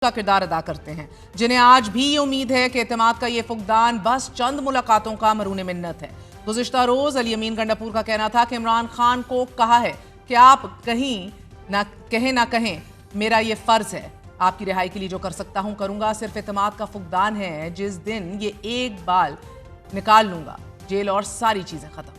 का किरदार अदा करते हैं, जिन्हें आज भी ये उम्मीद है कि एतमाद का ये फुकदान बस चंद मुलाकातों का मरून मिन्नत है। गुज़िश्ता रोज अली अमीन गंडापुर का कहना था कि इमरान खान को कहा है कि आप कहीं ना कहें, मेरा ये फर्ज है, आपकी रिहाई के लिए जो कर सकता हूं करूंगा। सिर्फ एतमाद का फुकदान है, जिस दिन ये एक बाल निकाल लूंगा, जेल और सारी चीजें खत्म।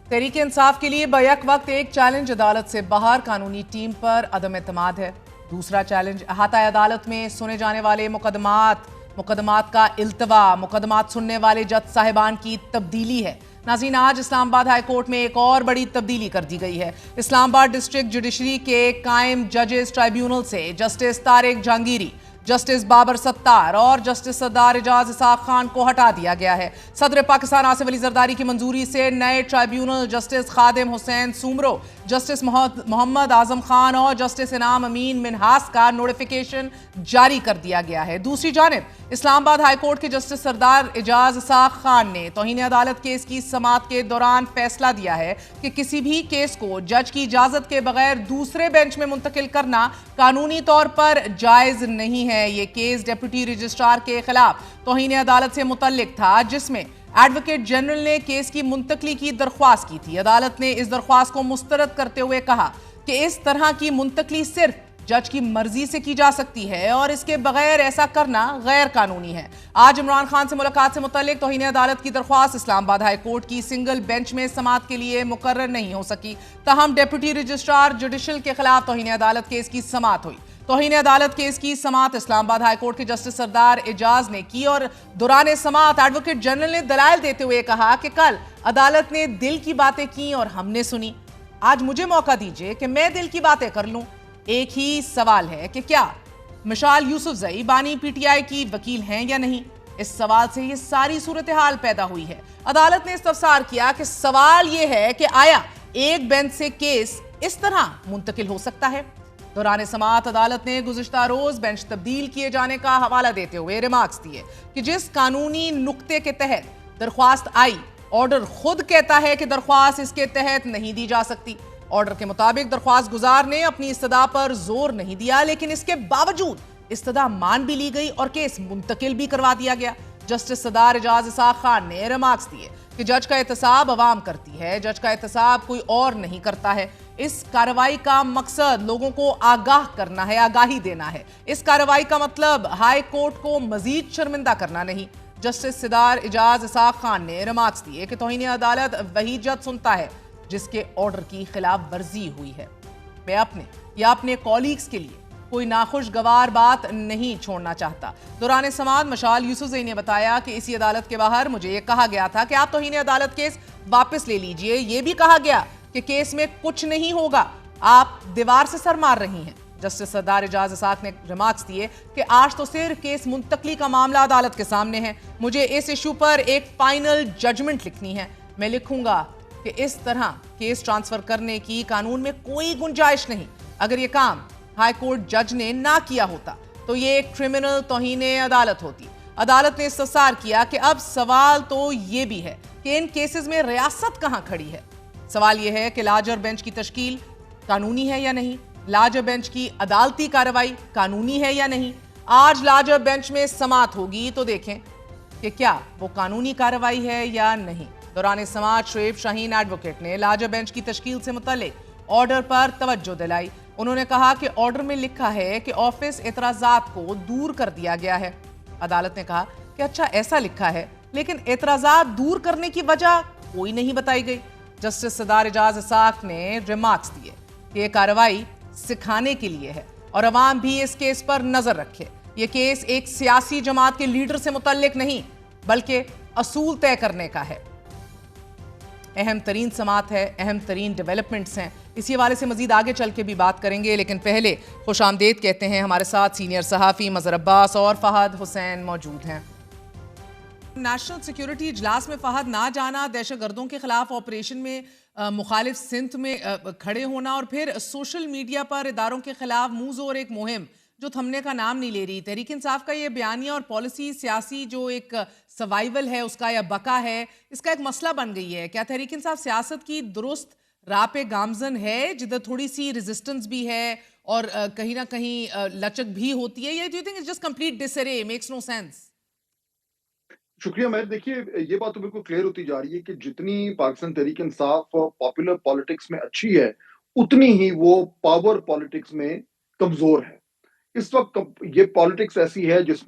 तहरीक इंसाफ के लिए बैक वक्त एक चैलेंज अदालत से बाहर कानूनी टीम पर अदम एतमाद है। दूसरा चैलेंज अहाता अदालत में सुने जाने वाले मुकदमात का इल्तवा, मुकदमात सुनने वाले जज साहिबान की तब्दीली है। नाज़रीन, आज इस्लामाबाद हाई कोर्ट में एक और बड़ी तब्दीली कर दी गई है। इस्लामाबाद डिस्ट्रिक्ट जुडिशरी के कायम जजेस ट्राइब्यूनल से जस्टिस तारिक जहांगीरी, जस्टिस बाबर सत्तार और जस्टिस सरदार एजाज इसाक खान को हटा दिया गया है। सदर पाकिस्तान आसिफ अली जरदारी की मंजूरी से नए ट्राइब्यूनल जस्टिस खादिम हुसैन सुमरो, जस्टिस मोहम्मद आजम खान और जस्टिस इनाम अमीन मिनहास का नोटिफिकेशन जारी कर दिया गया है। दूसरी जानिब इस्लामाबाद हाई कोर्ट के जस्टिस सरदार एजाज इसाक खान ने तौहीन अदालत केस की समाअत के दौरान फैसला दिया है कि किसी भी केस को जज की इजाजत के बगैर दूसरे बेंच में मुंतकिल करना कानूनी तौर पर जायज नहीं है। ये केस डिप्टी रजिस्ट्रार के खिलाफ तौहीन अदालत से मुतल्लिक था, जिसमें एडवोकेट जनरल ने केस की मुंतकली की दरख्वास्त की थी। अदालत ने इस दरख्वास्त को मुस्तरद करते हुए कहा कि इस तरह की मुंतकली सिर्फ जज की मर्जी से की जा सकती है और इसके बगैर ऐसा करना गैर कानूनी है। आज इमरान खान से मुलाकात से मुतल्लिक तौहीन अदालत की दरख्वास्त इस्लामाबाद हाई कोर्ट की सिंगल बेंच में समाअत के लिए मुकर्रर नहीं हो सकी। ताहम डिप्टी रजिस्ट्रार जुडिशल के खिलाफ तौहीन अदालत केस की समाअत हुई। तौहीन अदालत केस की समाअत इस्लामाबाद हाई कोर्ट के जस्टिस सरदार एजाज ने की और दौरान समाअत एडवोकेट जनरल ने दलाइल देते हुए कहा कि कल अदालत ने दिल की बातें की और हमने सुनी। आज मुझे मौका दीजिए कि मैं दिल की बातें कर लूं। एक ही सवाल है कि क्या मिशाल यूसुफजई बानी पीटीआई की वकील हैं या नहीं। इस सवाल से ये सारी सूरत हाल पैदा हुई है। अदालत ने इस्तफसार किया कि सवाल ये है कि आया एक बेंच से केस इस तरह मुंतकिल हो सकता है। दौरान समाअत अदालत ने गुज़िश्ता रोज बेंच तब्दील किए जाने का हवाला देते हुए रिमार्क्स दिए कि जिस कानूनी नुक्ते के तहत दरख्वास्त आई, ऑर्डर खुद कहता है कि दरख्वास्त इसके तहत नहीं दी जा सकती। ऑर्डर के मुताबिक दरख्वास्त गुजार ने अपनी इस्तदा पर जोर नहीं दिया, लेकिन इसके बावजूद इस्तदा मान भी ली गई और केस मुंतकिल भी करवा दिया गया। जस्टिस सरदार एजाज इसाक खान ने रिमार्क्स दिए कि जज का एहतसाब अवाम करती है, जज का एहतसाब कोई और नहीं करता है। इस कार्रवाई का मकसद लोगों को आगाह करना है, आगाही देना है। इस कार्रवाई का मतलब हाई कोर्ट को मजीद शर्मिंदा करना नहीं। जस्टिस सरदार एजाज इसाक खान ने रिमार्क्स दिए कि तौहीन अदालत वही जज सुनता है जिसके ऑर्डर की खिलाफ वर्जी हुई है। मैं अपने या अपने कॉलीग्स के लिए कोई नाखुशगवार बात नहीं छोड़ना चाहता। दौरान समाअत मिशाल यूसुफजई ने बताया कि इसी अदालत के बाहर मुझे ये कहा गया था कि आप तौहीन अदालत केस वापस ले लीजिए। ये भी कहा गया कि केस में कुछ नहीं होगा, आप दीवार से सर मार रही हैं। जस्टिस सरदार एजाज इसाक ने रिमार्क्स दिए कि आज तो सिर्फ केस मुंतकली का मामला अदालत के सामने है, मुझे इस इशू पर एक फाइनल जजमेंट लिखनी है। मैं लिखूंगा कि इस तरह केस ट्रांसफर करने की कानून में कोई गुंजाइश नहीं। अगर ये काम हाई कोर्ट जज ने ना किया होता तो ये एक क्रिमिनल तौहीन अदालत होती। अदालत ने इस्तफसार किया कि अब सवाल तो ये भी है कि इन केसेस में रियासत कहां खड़ी है। सवाल यह है कि लार्जर बेंच की तश्कील कानूनी है या नहीं, लार्जर बेंच की अदालती कार्रवाई कानूनी है या नहीं। आज लार्जर बेंच में समाअत होगी तो देखें कि क्या वो कानूनी कार्रवाई है या नहीं। दौरान समाअत शोएब शाहीन एडवोकेट ने लार्जर बेंच की तश्कील से मुतल्लिक ऑर्डर पर तवज्जो दिलाई। उन्होंने कहा कि ऑर्डर में लिखा है कि ऑफिस एतराजात को दूर कर दिया गया है। अदालत ने कहा कि अच्छा ऐसा लिखा है, लेकिन एतराजात दूर करने की वजह कोई नहीं बताई गई। जस्टिस सरदार एजाज इसाक ने रिमार्क्स दिए कि यह कार्रवाई सिखाने के लिए है और अवाम भी इस केस पर नजर रखे। यह केस एक सियासी जमात के लीडर से मुतल्लिक नहीं बल्कि असूल तय करने का है। अहम तरीन समाअत है, अहम तरीन डेवलपमेंट्स हैं। इसी हवाले से मजीद आगे चल के भी बात करेंगे, लेकिन पहले खुश आमदेद कहते हैं। हमारे साथ सीनियर सहाफ़ी मज़हर अब्बास और फहद हुसैन मौजूद हैं। नेशनल सिक्योरिटी इजलास में फहद ना जाना, दहशतगर्दों के खिलाफ ऑपरेशन में मुखालिफ सिंध में खड़े होना और फिर सोशल मीडिया पर इदारों के खिलाफ मुंह जोर एक मुहिम जो थमने का नाम नहीं ले रही। तहरीक इंसाफ का ये बयानिया और पॉलिसी सियासी जो एक सर्वाइवल है उसका या बका है, इसका एक मसला बन गई है। क्या तहरीक इंसाफ सियासत की दुरुस्त राह पे गामजन है जिधर थोड़ी सी रेजिस्टेंस भी है اور کہیں نہ کہیں لچک بھی ہوتی ہے، یا do you think it's just complete disarray, makes no sense? شکریہ مہر. دیکھیے یہ بات تو بالکل کلیئر ہوتی جا رہی ہے کہ جتنی پاکستان تحریک انصاف پاپولر پالیٹکس میں اچھی ہے اتنی ہی وہ پاور پالیٹکس میں کمزور ہے. اس وقت یہ پالیٹکس ایسی ہے جس